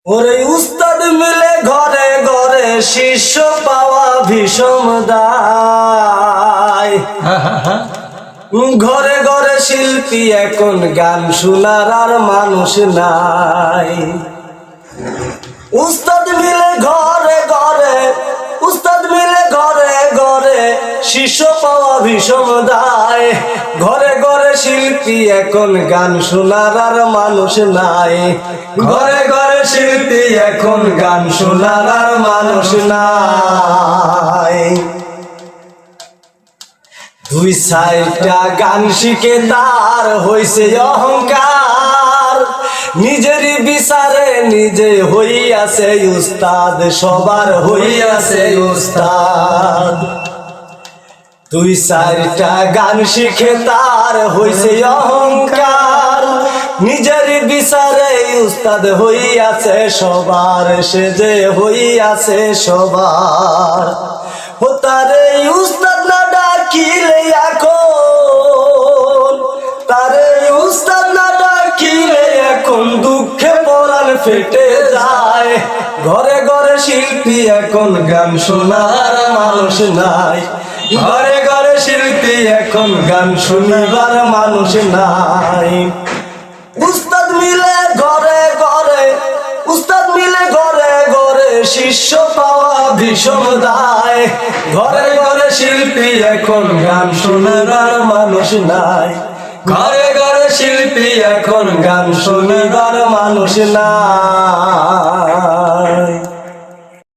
ওরে উস্তাদ মিলে ঘরে ঘরে শিষ্য পাওয়া ভীষণ দায়। ঘরে ঘরে শিল্পী এখন গান শোনার আর মানুষ নাই। উস্তাদ মিলে ঘরে ঘরে, উস্তাদ মিলে ঘরে ঘরে শিষ্য পাওয়া ভীষণ দায়। ঘরে ঘরে শিল্পী এখন গান শোনার আর মানুষ নাই। ঘরে ঘরে শিল্পী এখন গান শোনার আর মানুষ নাই। দুই সাইডটা গান শিখে তার হইছে অহংকার। নিজেরই বিচারে নিজে হইয়াছে উস্তাদ, সবার হইয়াছে উস্তাদ। দুই চারটা গান শিখে তার হইছে অহংকার। নিজের বিচারে উস্তাদ হইয়াছে সবার, সে যে হইয়াছে সবার। ও তারে উস্তাদ না ডাকিলে এখন, তারে উস্তাদ না ডাকিলে এখন দুঃখে পরাণ ফেটে যায়। ঘরে ঘরে শিল্পী এখন গান শোনার মানুষ নাই। ঘরে ঘরে শিল্পী এখন গান শুনিবার মানুষ নাই। উস্তাদ মিলে ঘরে ঘরে, উস্তাদ মিলে ঘরে ঘরে শিষ্য পাওয়া ভীষণ দায়। ঘরে ঘরে শিল্পী এখন গান শুনিবার মানুষ নাই। ঘরে ঘরে শিল্পী এখন গান শুনিবার মানুষ নাই।